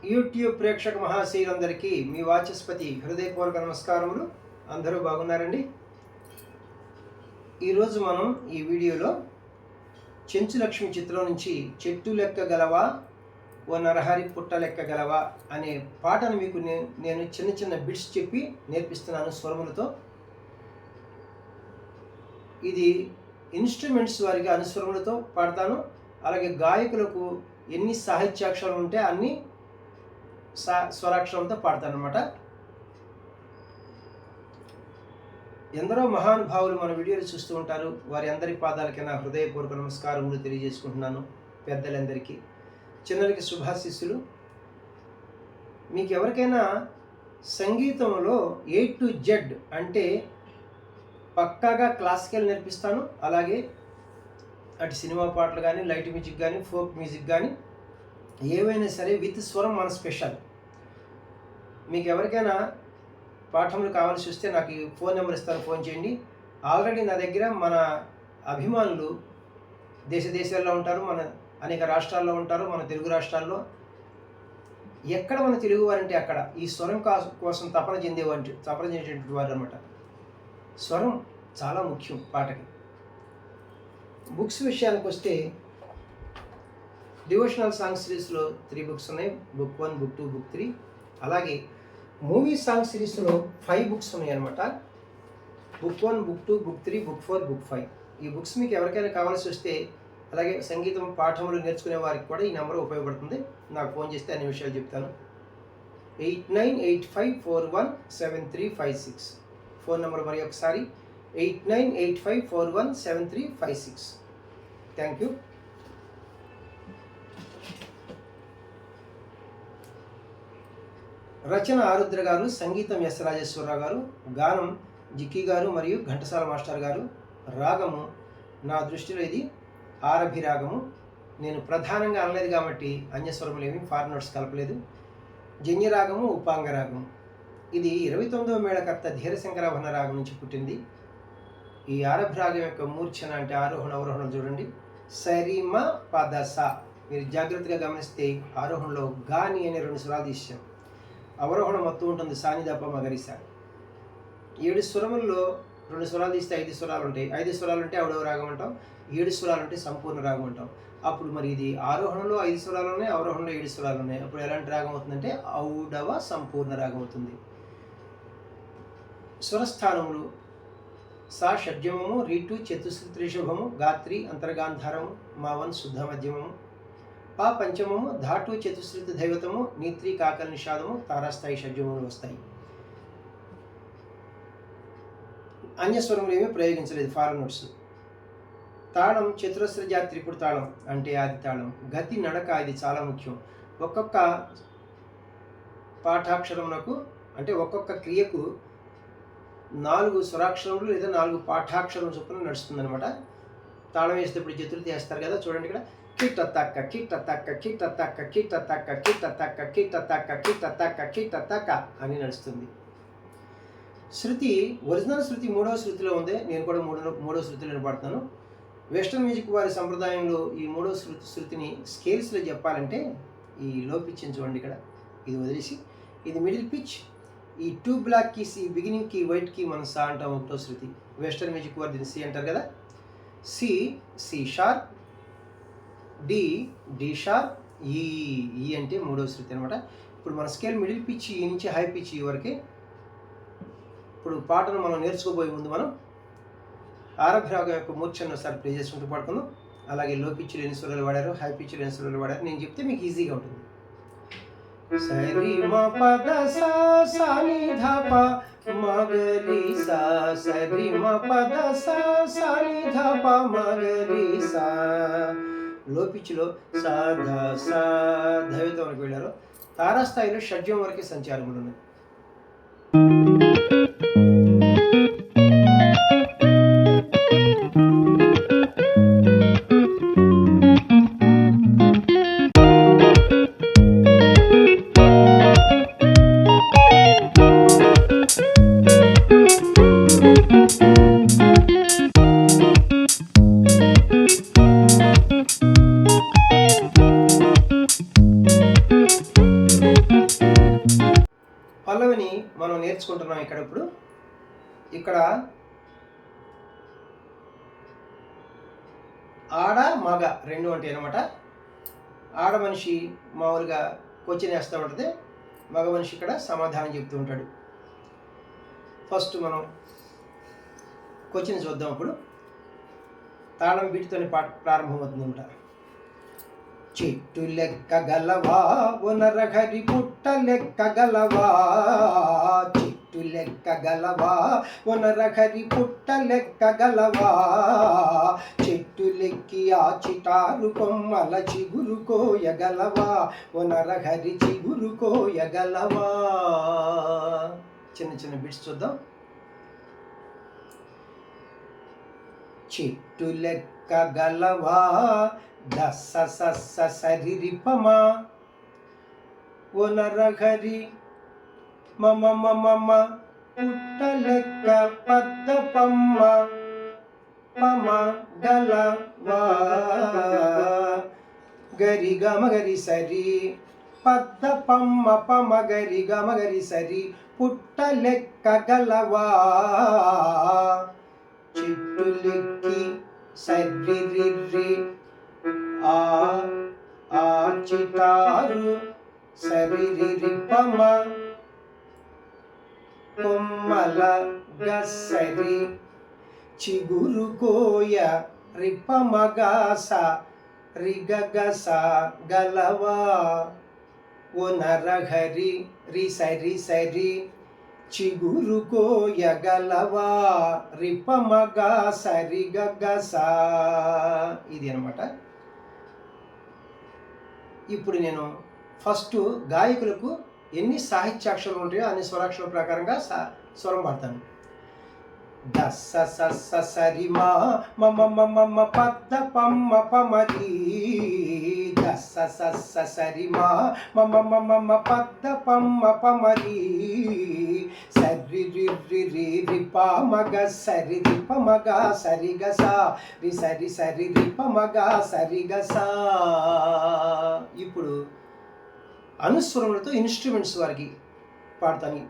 YouTube ప్రేక్షక మహాశీలందరికీ మీ వాచస్పతి హృదయపూర్వక నమస్కారములు. అందరూ బాగున్నారండి? ఈరోజు మనం ఈ వీడియోలో చెంచులక్ష్మి చిత్రం నుంచి చెట్టు లెక్క గలవా ఓ నరహరి పుట్ట లెక్క గలవా అనే పాటను మీకు నేను చిన్న చిన్న బిట్స్ చెప్పి నేర్పిస్తున్నాను స్వరములతో. ఇది ఇన్స్ట్రుమెంట్స్ వారిగా అనుస్వరములతో పాడతాను. అలాగే గాయకులకు ఎన్ని సాహిత్యాక్షరాలు ఉంటే అన్ని స్వరాక్షరంతో పాడతాను అనమాట. ఎందరో మహానుభావులు మన వీడియోలు చూస్తూ ఉంటారు. వారి అందరి పాదాలకి నా హృదయపూర్వక నమస్కారములు తెలియజేసుకుంటున్నాను. పెద్దలందరికీ, చిన్నలకి శుభాశీస్సులు. మీకు ఎవరికైనా సంగీతంలో A to Z అంటే పక్కాగా క్లాసికల్ నేర్పిస్తాను. అలాగే అటు సినిమా పాటలు కానీ, లైట్ మ్యూజిక్ కానీ, ఫోక్ మ్యూజిక్ కానీ ఏవైనా సరే విత్ స్వరం మన స్పెషల్. మీకు ఎవరికైనా పాఠములు కావాల్సి వస్తే నాకు ఫోన్ నెంబర్ ఇస్తాను, ఫోన్ చేయండి. ఆల్రెడీ నా దగ్గర మన అభిమానులు దేశాల్లో ఉంటారు, మన అనేక రాష్ట్రాల్లో ఉంటారు, మన తెలుగు రాష్ట్రాల్లో. ఎక్కడ మన తెలుగు వారంటే అక్కడ ఈ స్వరం కోసం తపన చెందేటువంటి వారు అనమాట. స్వరం చాలా ముఖ్యం పాటకి. బుక్స్ విషయానికి వస్తే డివోషనల్ సాంగ్ సిరీస్లో 3 బుక్స్ ఉన్నాయి. Book 1, book 2, book 3. అలాగే మూవీ సాంగ్ సిరీస్లో 5 బుక్స్ ఉన్నాయి అనమాట. Book 1, book 2, book 3, book 4, book 5. ఈ బుక్స్ మీకు ఎవరికైనా కావాల్సి వస్తే, అలాగే సంగీతం పాఠములు నేర్చుకునే వారికి కూడా ఈ నెంబర్ ఉపయోగపడుతుంది. నాకు ఫోన్ చేస్తే అన్ని విషయాలు చెప్తాను. 8985417356 ఫోన్ నెంబర్ మరి ఒకసారి 8985417356. Thank you. రచన ఆరుద్ర గారు, సంగీతం ఎస్ రాజేశ్వరరావు గారు, గానం జిక్కి గారు మరియు ఘంటసాల మాస్టర్ గారు. రాగము నా దృష్టిలో ఇది ఆరభి రాగము. నేను ప్రధానంగా అనలేదు కాబట్టి అన్యస్వరములు ఏమి ఫారెన్ నోట్స్ కలపలేదు. జన్య రాగము, ఉపాంగ రాగము. ఇది 29వ మేళకర్త ధీరశంకరాభరణ రాగం నుంచి పుట్టింది. ఈ ఆరభి రాగం యొక్క మూర్ఛన అంటే ఆరోహణ అవరోహణం చూడండి. సరిమ పదస. మీరు జాగ్రత్తగా గమనిస్తే ఆరోహణలో గాని అనే 2 స్వరాలు తీసాం. అవరోహణం మొత్తం ఉంటుంది సానిదప మగరిస. 7 స్వరముల్లో 2 స్వరాలు తీస్తే 5 స్వరాలు ఉంటాయి. 5 స్వరాలు ఉంటే ఔడవ రాగం అంటాం. 7 స్వరాలు ఉంటే సంపూర్ణ రాగం అంటాం. అప్పుడు మరి ఇది ఆరోహణలో 5 స్వరాలు ఉన్నాయి, అవరోహణలో 7 స్వరాలు ఉన్నాయి. అప్పుడు ఎలాంటి రాగం అవుతుందంటే ఔడవ సంపూర్ణ రాగం అవుతుంది. స్వరస్థానములు సా షడ్జమము, రీటు చతుశ్రుతి రిషభము, గాత్రి అంతర్గాంధారము, మావన్ శుద్ధ మధ్యమము, పా పంచమము, ధాటు చతుశ్రుతి దైవతము, నీత్రి కాకల నిషాదము, తారాస్థాయి షడ్జములు వస్తాయి. అన్యస్వరములు ఏమీ ప్రయోగించలేదు ఫారెన్ నోట్స్. తాళం చతురస్ర జాతి త్రిపుడు తాళం అంటే ఆది తాళం. గతి నడక ఇది చాలా ముఖ్యం. ఒక్కొక్క పాఠాక్షరమునకు అంటే ఒక్కొక్క క్రియకు 4 స్వరాక్షరములు లేదా 4 పాఠాక్షరం చొప్పున నడుస్తుంది అనమాట. తాళం వేసేటప్పుడు చతుర్థి వేస్తారు కదా, చూడండి ఇక్కడ కిట్ట తక్క కిట్ట తక్క కిట్ట తక్క కిట్ట తక్క కిట్ట తక్క కిట్ట తక్క కిట్ట తక్క కిట్ట తక్క అని నడుస్తుంది. శృతి ఒరిజినల్ శృతి 3వ శృతిలో ఉంది. నేను కూడా 3వ శృతిలో పాడుతాను. వెస్టర్న్ మ్యూజిక్ వారి సంప్రదాయంలో ఈ 3వ శృతిని స్కేల్స్లో చెప్పాలంటే ఈ లో పిచ్ చూడండి ఇక్కడ, ఇది వదిలేసి ఇది మిడిల్ పిచ్. ఈ 2 బ్లాక్ కీస్, ఈ బిగినింగ్ కీ వైట్ కీ మనం సా అంటాం 1వ శృతి. వెస్టర్న్ మ్యూజిక్ వారు దీన్ని సి అంటారు కదా. C, C sharp, D, D sharp, ఈ అంటే 3వ శృతి అనమాట. ఇప్పుడు మన స్కేల్ మిడిల్ పిచ్ ఈ నుంచి హై పిచ్ ఈ వరకే. ఇప్పుడు పాటను మనం నేర్చుకోబోయే ముందు మనం ఆరభి రాగం యొక్క మూర్ఛను ఒకసారి ప్లే చేసుకుంటూ పాడుకుందాం. అలాగే లో పిచ్లు ఎన్ని స్వరాలు వాడారు, హై పిచ్లు ఎన్ని స్వరాలు వాడారు నేను చెప్తే మీకు ఈజీగా ఉంటుంది. సరి మ పద సా సా ని ధ ప మగరి సా, సరి మ పద సా సా ని ధ ప మగరి సా. లో పిచ్లో సా ధ సా దైవతం వరకు వెళ్ళారు. తారాస్థాయిలో షడ్జం వరకే సంచారములు ఉన్నాయి. మనం నేర్చుకుంటున్నాం ఇప్పుడు ఇక్కడ ఆడ మగ రెండు ఉంటాయి అన్నమాట. ఆడ మనిషి మామూలుగా క్వశ్చన్ వేస్తూ ఉంటుంది, మగ మనిషి ఇక్కడ సమాధానం చెప్తూ ఉంటాడు. ఫస్ట్ మనం క్వశ్చన్ చూద్దాం. అప్పుడు తాళం బీటితోనే పాట ప్రారంభమవుతుంది అనమాట. చెట్టు లెక్కగలవా నరహరి పుట్ట లెక్కగలవా, చెట్టు లెక్కగలవా నరహరి పుట్ట లెక్కగలవా, చెట్టు లెక్కి ఆ చిటారు కొమ్మల చిగురు కోయగలవా నరహరి చిగురు కోయగలవా. చిన్న చిన్న బిట్స్ చూద్దాం. చెట్టు లెక్కగలవా దస్స సస్స సరిరిపమా నరహరి మమ మమ పుట్ట లెక్క పద్ద పమ్మ పమ గలవా, గరి గమ గరి సరి పద్ద పమ్మ పమ గరి గమ గరి సరి పుట్ట లెక్కగలవా, చెట్టు లెక్కి సరిరిర్రి ఆ చిటారు సరిరిపమ కొమ్మల గసరి చిగురు కోయ రిపమగాస రిగగస గలవా నరహరి రి సరి సరి చిగురు కోయగలవా రిపమగా సరిగగసా. ఇది అనమాట. ఇప్పుడు నేను ఫస్ట్ గాయకులకు ఎన్ని సాహిత్యాక్షరాలు ఉంటాయో అన్ని స్వరాక్షరాల ప్రకారంగా స్వరం పాడతాను. దస్స సస్స సరిమా మమ మమ పద్ద పమ్మ పమరి, దస్స సస్స సరిమా మమ మమ పద్ద పమ్మ పమరి, సరి రి రి పమగ సరి రి పమగ సరిగస రి సరి సరి రి పమగ సరిగస. ఇప్పుడు అనుస్వరములతో ఇన్స్ట్రుమెంట్స్ వారికి పాడతాను.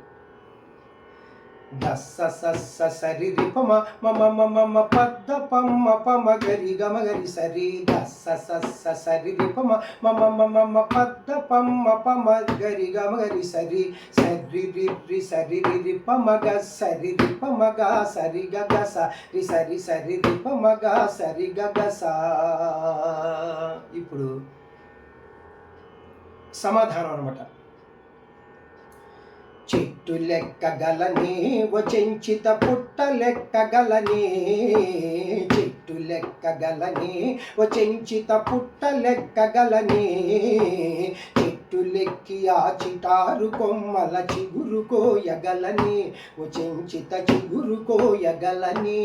దస్స సస్స సరి రిపమ మమ మమ పద్ద పమ్మ పమ గరి గమ గరి సరి, దస్స సస్స సరి రిపమ మమ మమ పద్ద పమ్మ పమ గరి గమ గరి సరి, సరి రి సరి రిపమ గ సరి రిపమ గ సరి గగస రి సరి సరి రిపమ గ సరి గగస. ఇప్పుడు సమాధానం అనమాట. చెట్టు లెక్కగలనే చెంచిత పుట్ట లెక్కగలనే, చెట్టు లెక్కగలనే చెంచిత పుట్ట లెక్కగలనే, చెట్టు లెక్కి ఆ చిటారు కొమ్మల చిగురు కోయగలనే చెంచిత చిగురు కోయగలనే.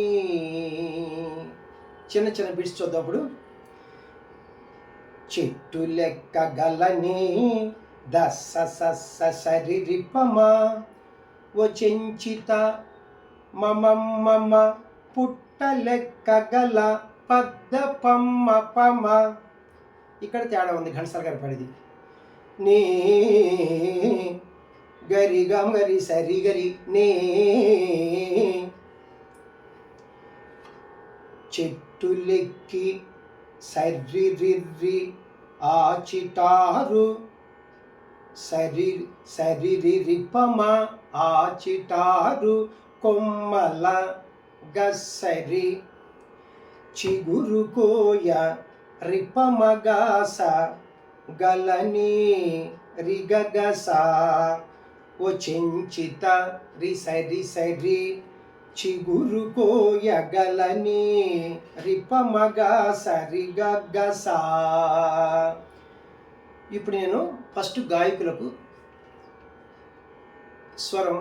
చిన్న చిన్న బిట్స్ చూద్దాం. చెట్టు లెక్కగలనే దస్స సస్స సరి రిపమ చెంచిత మమ మమ పుట్ట లెక్కగల పద్ద పమ్మ పమ. ఇక్కడ తేడా ఉంది, ఘంటసాల గారి పడిది. నే గరి గమ గరి సరి గరి నే, చెట్టు లెక్కి సరి రిర్రి ఆ చిటారు సరి సరి రిపమ ఆ చిటారు కొమ్మల గసరి చిగురు కోయ రిపమగాస గలని రిగగస చెంచిత రి సరి సరి చిగురు కోయగలని రిపమగా సరిగగస. ఇప్పుడు నేను ఫస్ట్ గాయకులకు స్వరం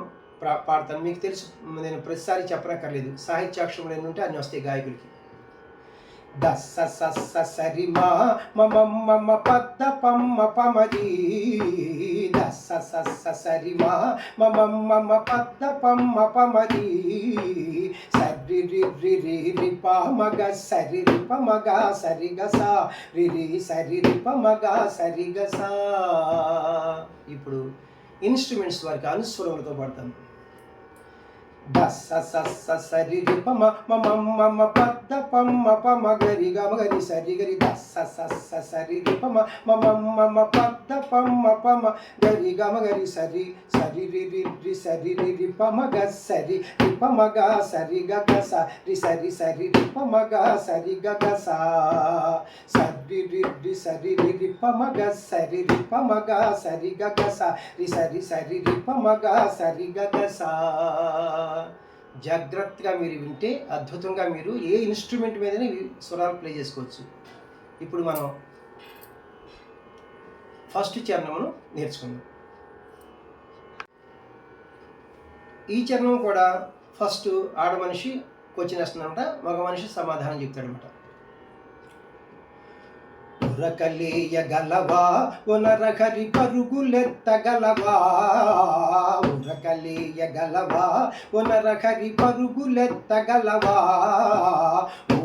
పాడతాను. మీకు తెలుసు, నేను ప్రతిసారి చెప్పనక్కర్లేదు. సాహిత్యాక్షరములు ఎన్ని ఉంటే అన్ని వస్తాయి గాయకులకి. దస్స సస్స సరిమా మమ మమ పద్ద పమ్మ పమరి, దస్స సస్స సరిమా మమ మమ పద్ద పమ్మ పమరి, సరి రి పమగ సరి రిపమగ సరిగస రి సరి రిపమగ సరిగస. ఇప్పుడు ఇన్స్ట్రుమెంట్స్ వారికి అనుస్వరములతో పాడతాను. ద స స స సరి రి ప మ మ మ మ మ ప ద ప మ ప మ గ రి గ మ గ రి స రి గ రి ద స స స సరి రి ప మ మ మ మ మ ప ద ప మ ప మ గ రి గ మ గ రి సరి సరి రి రి రి సరి రి రి ప మ గ సరి రి ప మ గ సరి గ గ స రి సరి సరి రి ప మ గ సరి గ గ స సరి రి రి సరి రి రి ప మ గ సరి రి ప మ గ సరి గ గ స రి సరి సరి రి ప మ గ సరి గ గ స. జాగ్రత్తగా మీరు వింటే అద్భుతంగా మీరు ఏ ఇన్స్ట్రుమెంట్ మీదనే స్వరాలు ప్లే చేసుకోవచ్చు. ఇప్పుడు మనం ఫస్ట్ చరణమును నేర్చుకుందాం. ఈ చరణం కూడా ఫస్ట్ ఆడ మనిషి క్వశ్చన్ వేస్తుందన్నమాట, మగ మనిషి సమాధానం చెప్తాడనమాట. ఉరకలేయగలవా ఒనరహరి పరుగులెత్తగలవా, ఉరకలేయగలవా ఒనరహరి పరుగులెత్తగలవా,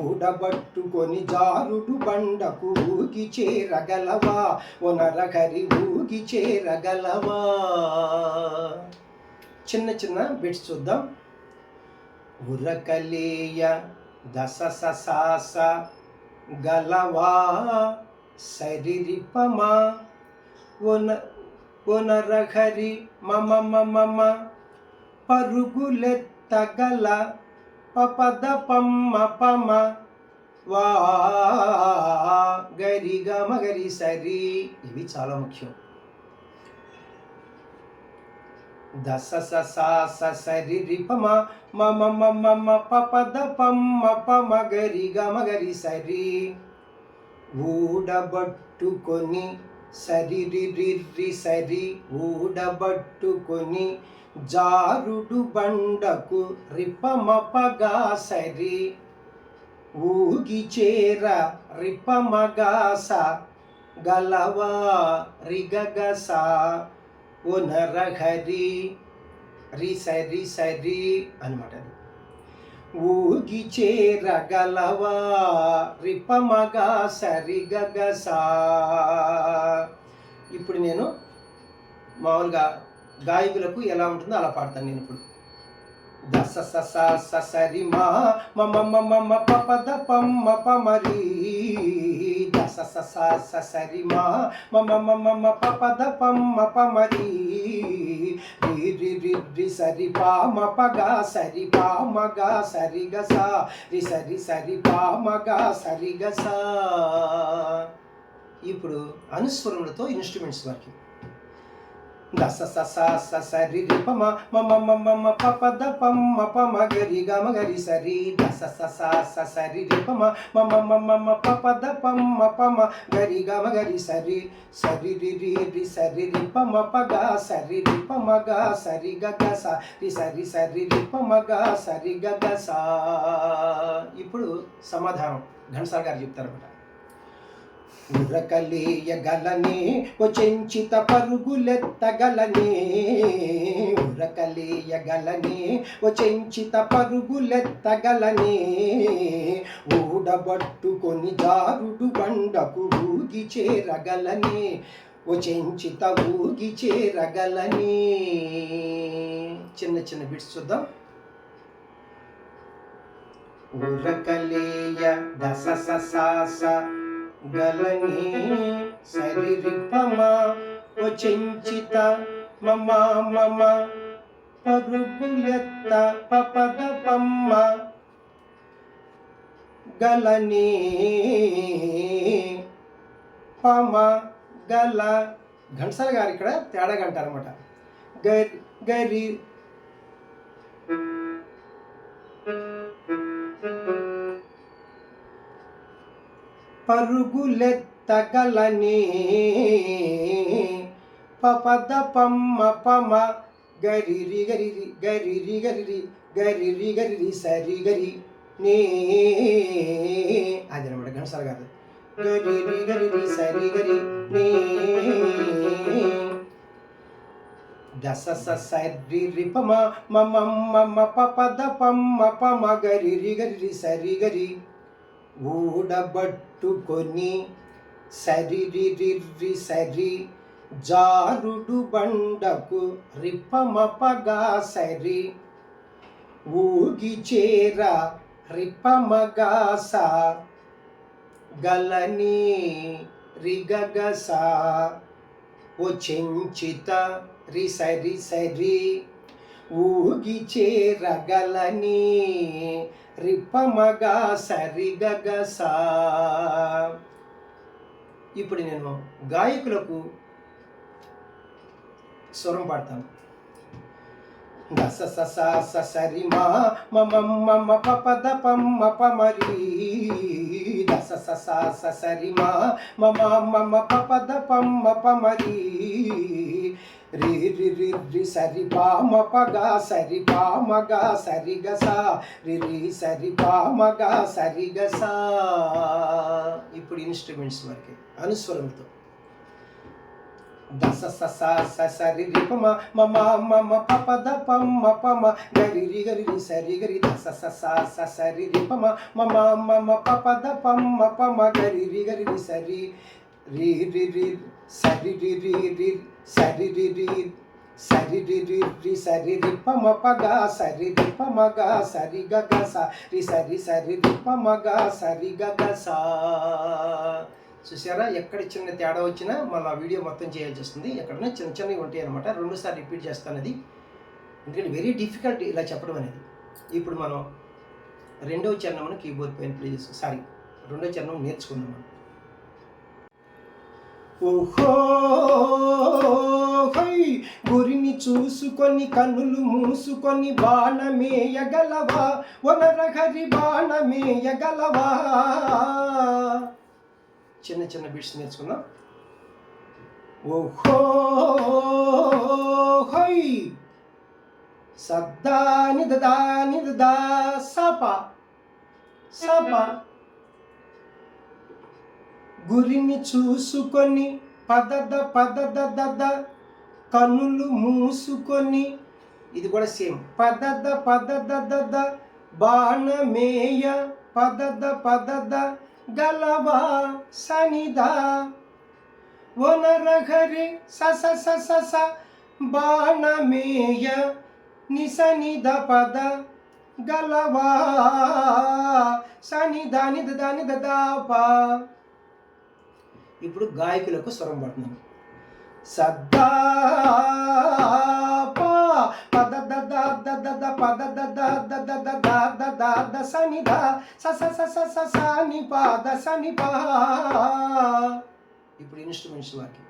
ఊడబట్టుకొని జారుడు బండకు ఊగి చేరగలవా, ఒనరహరి ఊగి చేరగలవా. చిన్న చిన్న బిట్స్ చూద్దాం. ఉరకలేయ దస స గలవా సరిరి పమ ఒనరహరి మమ మమ పరుగులెత్తగల పపద పమ్మ పమ వా గరి గమ గరి సరి. ఇవి చాలా ముఖ్యం. దస స స సరి రి పమ మమ మమ పపద పమ్మ పమ గరి గమ గరి సరి. ఊడబట్టుకొని సరి రి రి రి సరి, ఊడబట్టుకొని జారుడు బండకు రిపమ పగా సరి, ఊగి చేర రిపమ గాస గలవా రిగగస ఒనరహరి రి సరి సరి అనమాట. ఊగి చేరగలవా రిపమగా సరిగగసా. ఇప్పుడు నేను మామూలుగా గాయకులకు ఎలా ఉంటుందో అలా పాడతాను నేను ఇప్పుడు. దస స స స సరి మా మమ మమ పపద పమ్మ పమరి, దస స స స సరి మా మమ మమ పపద పమ్మ పమరి, రి రి రి రి సరి పామ పగా సరి పామగా సరి గస, రి సరి సరి పామగా సరి గస. ఇప్పుడు అనుస్వరములతో ఇన్స్ట్రుమెంట్స్ వరకు. దస స స స సరి రి పమ మమ మమ పపద పమ్మ పమ గరి గమ గరి సరి, దస స స స సరి రి పమ మమ మమ పపద పమ్మ పమ గరి గమ గరి సరి, సరి రి రి రి సరి రి పమ పగా సరి రి పమ గా సరి గగ స, రి సరి సరి రి పమ గా సరి గగ స. ఇప్పుడు సమాధానం ఘంటసాల గారు చెప్తారన్నమాట. ఉరకలేయగలనే ఓ చెంచిత పరుగులెత్తగలనే, ఉరకలేయగలనే ఓ చెంచిత పరుగులెత్తగలనే, ఊడబట్టుకొని జారుడు బండకు ఊగి చేరగలనే, ఓ చెంచిత ఊగి చేరగలనే. చిన్న చిన్న బిట్స్ చూద్దాం. ఉరకలేయ దస స స స గలని సరి రి పమ ఓ చెంచిత మమ మమ పరుగులెత్త పపద పమ్మ గలని పమ గల. ఘంటసాల గారు ఇక్కడ తేడాగా అంటారన్నమాట. గరి గరి పరుగులెత్తగలనే పపద పమ్మ పమ గరి రి గరి రి గరి రి గరి రి గరి రి గరి రి సరి గరి నే. అదనమాట ఘంటసాల గారు. గరి రి గరి రి సరి గరి నే. దస స సరి రి పమ మమ మమ పపద పమ్మ పమ గరి రి గరి రి సరి గరి, ఊడబట్టుకొని సరి రి రి రి సరి జారుడు బండకు రిప్పమపగా సరి ఊగి చేర రిప్పమగాస గలని రిగగస ఓ చెంచిత రిసరి సరి ఊగి చేరగలని రిప్పమగా సరిగగస. ఇప్పుడు నేను గాయకులకు స్వరం పాడతాను. దస స స సరి మా మమ పపద పమ్మ పమరి దస స సరి మా మమ పపద పమ్మ పమరి రి రి రి రి సరి పామ పగా సరి పామగా సరిగస రి రి సరి పామగా సరిగస. ఇప్పుడు ఇన్స్ట్రుమెంట్స్ వరకే అనుస్వరంతో దస స సరి రి పమ మమ పపద పమ్మ పమ గరి రి గరి రి సరి గరి దస స సరి రి పమ మమ పపద పమ్మ పమ గరి రి గరి రి సరి రి రి రి సరి రి రి రి సరి రి రి సరి రి రి రి సరి రి పమ పగా సరి రి పమగా సరి గగస రి సరి సరి రి పమగా సరి గగస. చూసారా, ఎక్కడ చిన్న తేడా వచ్చినా మళ్ళీ ఆ వీడియో మొత్తం చేయాల్సి వస్తుంది. ఎక్కడైనా చిన్న చిన్నవి ఉంటాయి అనమాట. 2 సార్లు రిపీట్ చేస్తాను అది, ఎందుకంటే వెరీ డిఫికల్ట్ ఇలా చెప్పడం అనేది. ఇప్పుడు మనం రెండవ చరణమును కీబోర్డ్ పైన ప్లే చేస్తాం. రెండవ చరణం నేర్చుకుందాం మనం. ఓహో గురిని చూసుకొని కన్నులు మూసుకొని బాణమేయగలవా వనరహరి బాణమేయగలవా. చిన్న చిన్న బిట్స్ నేర్చుకుందాం. ఓహో సద్దా నిదా నిదా సప సప గురిని చూసుకొని పదద పదద దద కన్నులు మూసుకొని, ఇది కూడా సేమ్ పదద పదద దద బాణమేయ పదద పదద గలవా సనిదా వనరహరి సస సస స బాణమేయ నిసనిద పద గలవా సనిదా నిద దాని దాపా. ఇప్పుడు గాయకులకు స్వరం పడుతున్నాను. సద్దా పద దద దద పద దద దద దద సని ద స స స సని పద సని ప. ఇప్పుడు ఇన్స్ట్రుమెంట్స్ వాకి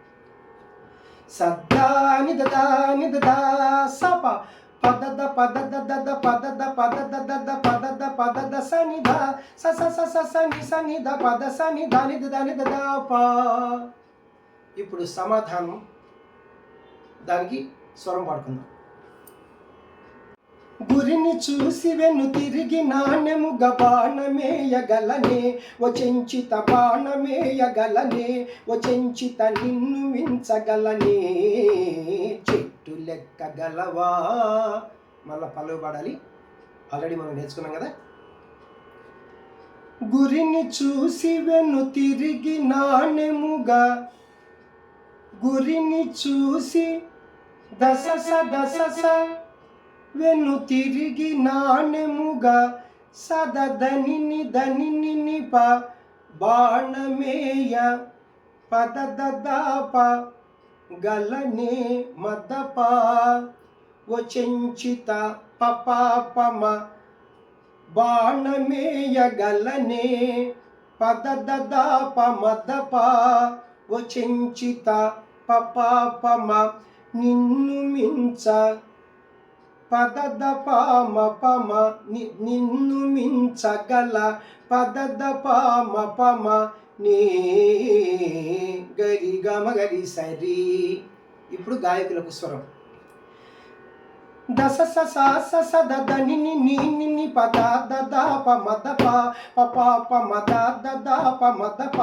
సద్దా నిద సప పద పద దద పద పద దద పద ద సని ద స స సని సని ద పద సని దాని దాని దప. ఇప్పుడు సమాధానం దానికి స్వరం పాడుకుందాం. గురిని చూసి వెన్ను తిరిగి నాణ్యముగ బాణమేయగలనే ఓ చెంచిత బాణమేయగలనే ఓ చెంచిత నిన్ను మించగలనే చెట్టు లెక్కగలవా. మళ్ళా పల్లవి పాడాలి, ఆల్రెడీ మనం నేర్చుకున్నాం కదా. గురిని చూసి వెన్ను తిరిగి నాణ్యముగా గురిని చూసి దశ స వెన్ను తిరిగి నాణ్యముగా సదని దని నిప బాణమేయ పద దాప గలనే మదప ఓ చెంచిత పపాపమ బాణమేయ గలనే పద దాప మదప ఓ చెంచిత పపాపమ నిన్ను మించ పదద పామ పమ నిన్ను మించగల పదద పామ పమ నీ గరి గమ గరి సరి. ఇప్పుడు గాయకులకు స్వరం. దస స దద ని పద దద ప మద ప మద దద ప మద ప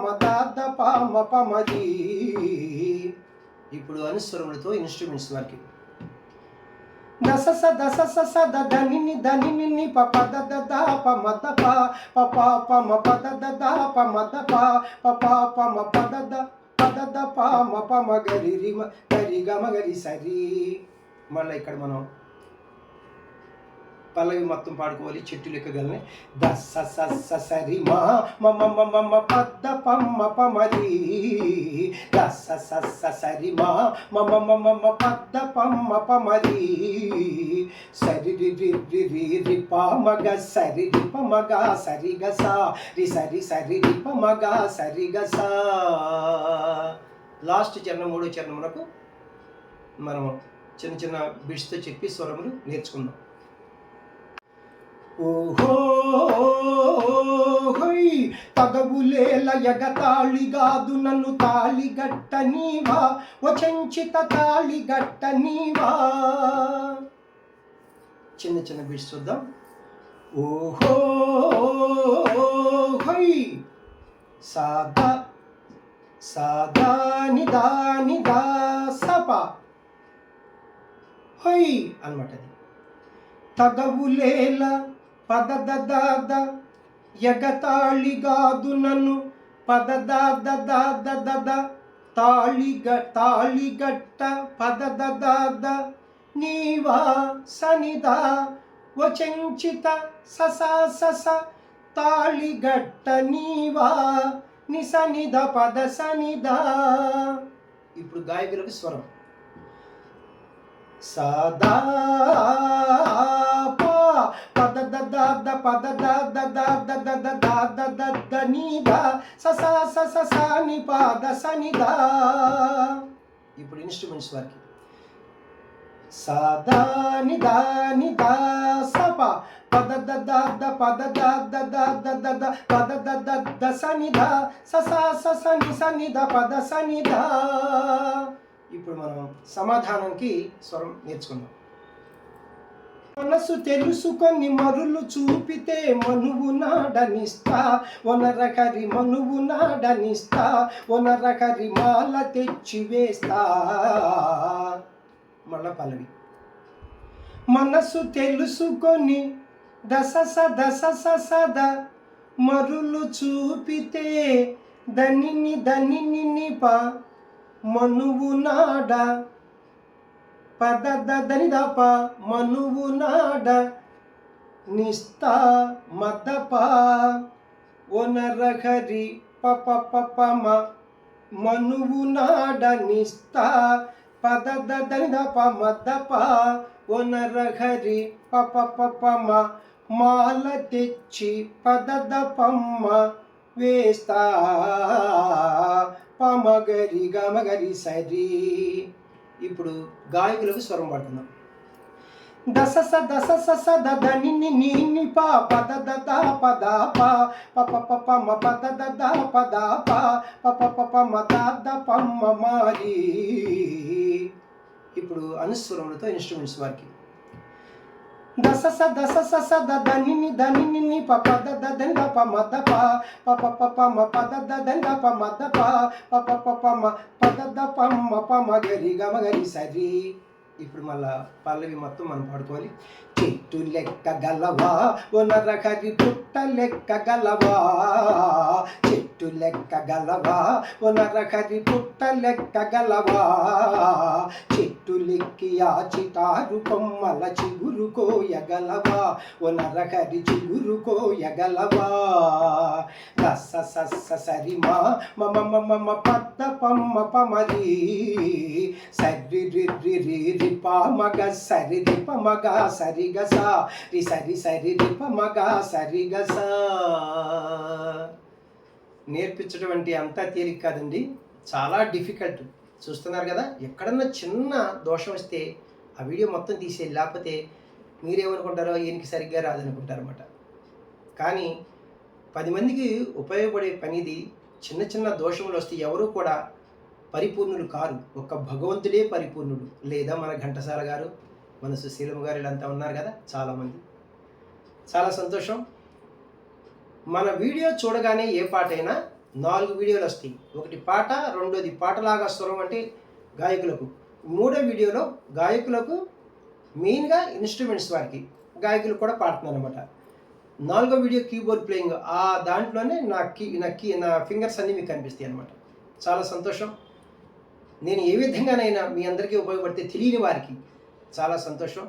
మద ద ప మ ప మది. ఇప్పుడు అనుస్వరములతో ఇన్స్ట్రుమెంట్స్ వరకు దస స దద ని ప పద దద ప మద ప మ పద దద ప మద ప మ పద ద ప పద ద ప మ ప మ గరి రి మ గరి గ మ గరి సరి. మళ్ళీ ఇక్కడ మనం పల్లవి మొత్తం పాడుకోవాలి. చెట్టు లెక్కగలనే ద స స స సరి మా మ మ మ మ మ పద్ద పమ్మ పమరి ద స స స సరి మా మ మ మ మ మ పద్ద పమ్మ పమరి సరి రి రి రి రి రి ప మ గ సరి రి ప మ గ సరి గ స రి సరి సరి రి ప మ గ సరి గ స. లాస్ట్ చరణం మూడో చరణములకు మనం చిన్న చిన్న బిట్స్తో చెప్పి స్వరములు నేర్చుకుందాం. ఓహో తగవులేల ఎగతాళిగాదు నన్ను తాళిగట్ట నీవా వచంచిత తాళిగట్ట నీవా. చిన్న చిన్న బిట్స్ చూద్దాం. ఓహో సాదా సాదా నిదా నిదా సప హై అన్నమాట. అది తగవులేల పద ద ద ద ఎగతాళిగాదు నన్ను పద ద ద ద ద ద ద తాళిగట్ట పద ద ద ద నీవా సనిద వచంచిత సస సస తాళిగట్ట నీవా నిసనిద పద సనిద. ఇప్పుడు గాయకులకు స్వరం సదా పద ద ద ద పద ద ద ద ద ద ద ద ద ద ద ని ద స స స స స ని ప ద స ని ద. ఇప్పుడు ఇన్స్ట్రుమెంట్స్ వారికి సదా ని ద ని ద స ప పద ద ద ద పద ద ద ద ద ద ద పద ద ద ద స ని ద స స స స ని స ని ద పద స ని ద. ఇప్పుడు మనం సమాధానానికి స్వరం నేర్చుకుందాం. మనసు తెలుసుకొని మరులు చూపితే మనువు నాడనిస్తా వనరకరి మనువు నాడనిస్తా వనరకరి మాల తెచ్చి వేస్తా. మళ్ళా పల్లవి మనసు తెలుసుకొని దశ దశ సద మరులు చూపితే దని దని నిప మనువు నాడ పద దని దప మనువు నాడ నిస్తా మదప ఒనరహరి పప పపమ మనువు నాడ నిస్తా పద దని దప మదప ఒనరహరి పప పపమ మాల తెచ్చి పద దపమ్మ వేస్తా పమగరి గమగరి సరి. ఇప్పుడు గాయకులకు స్వరం పడుతున్నాం. దశ స దశ స స ద ద ని ని ని ని ప పద ద ద ప ద ప ప ప ప ప మ పద ద ద ప ద ప ప ప ప ప మ ద ద ప మ మారి. ఇప్పుడు అనుస్వరములతో ఇన్స్ట్రుమెంట్స్ వారికి దశ స ద ద ని ని ని ప ప ద ద ద ద ప మ ద ప ప ప ప ప మ ప ద ద ద ద ప మ ద ప ప ప ప ప మ ప ద ద ప మ ప మ గరి గ మ గరి సరి. ఇప్పుడు మళ్ళా పల్లవి మొత్తం మనం పాడుకోవాలి. చెట్టు లెక్క గలవా ఒనరకరి పుట్ట లెక్క గలవా చెట్టు లెక్క గలవా ఒనరకరి పుట్ట లెక్క గలవా చెట్టు లెక్కి ఆ చిటారు కొమ్మల చిగురు కోయగలవా ఒనరకరి చిగురు కోయగలవా. రస సస్స సరిమా మమ మమ మ పద్ద పమ్మ పమరి సరి రి రి రి రి ప మగ సరి రి ప మగ సరి గ స రి సరి సరి రి ప మగ సరి గ స. నేర్పించడం అంటే అంతా తేలిక కాదండి, చాలా డిఫికల్ట్. చూస్తున్నారు కదా, ఎక్కడన్నా చిన్న దోషం వస్తే ఆ వీడియో మొత్తం తీసేయాలి, లేకపోతే మీరేమనుకుంటారో ఈయనకి సరిగ్గా రాదనుకుంటారన్నమాట. కానీ 10 మందికి ఉపయోగపడే పనిది. చిన్న చిన్న దోషములు వస్తే ఎవరు కూడా పరిపూర్ణులు కారు, ఒక్క భగవంతుడే పరిపూర్ణుడు. లేదా మన ఘంటసాల గారు, మన సుశీలమ్మ గారు, వీళ్ళంతా ఉన్నారు కదా చాలామంది. చాలా సంతోషం. మన వీడియో చూడగానే ఏ పాట అయినా 4 వీడియోలు వస్తాయి. ఒకటి పాట, రెండోది పాటలాగా స్వరం అంటే గాయకులకు, మూడో వీడియోలో గాయకులకు మెయిన్గా ఇన్స్ట్రుమెంట్స్ వారికి, గాయకులు కూడా పాడుతున్నారు అనమాట. 4వ వీడియో కీబోర్డ్ ప్లేయింగ్, ఆ దాంట్లోనే నా ఫింగర్స్ అన్నీ మీకు కనిపిస్తాయి అనమాట. చాలా సంతోషం. నేను ఏ విధంగానైనా మీ అందరికీ ఉపయోగపడితే తెలియని వారికి చాలా సంతోషం.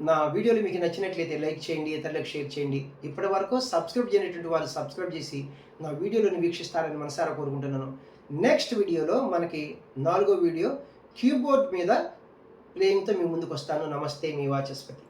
నా వీడియోలు మీకు నచ్చినట్లయితే లైక్ చేయండి, ఇతరులకు షేర్ చేయండి. ఇప్పటి వరకు సబ్స్క్రైబ్ చేయనటువంటి వాళ్ళు సబ్స్క్రైబ్ చేసి నా వీడియోలను వీక్షిస్తారని మనసారా కోరుకుంటున్నాను. నెక్స్ట్ వీడియోలో మనకి 4వ వీడియో కీబోర్డ్ మీద ప్లేయింగ్తో మీ ముందుకు వస్తాను. నమస్తే, మీ వాచస్పతి.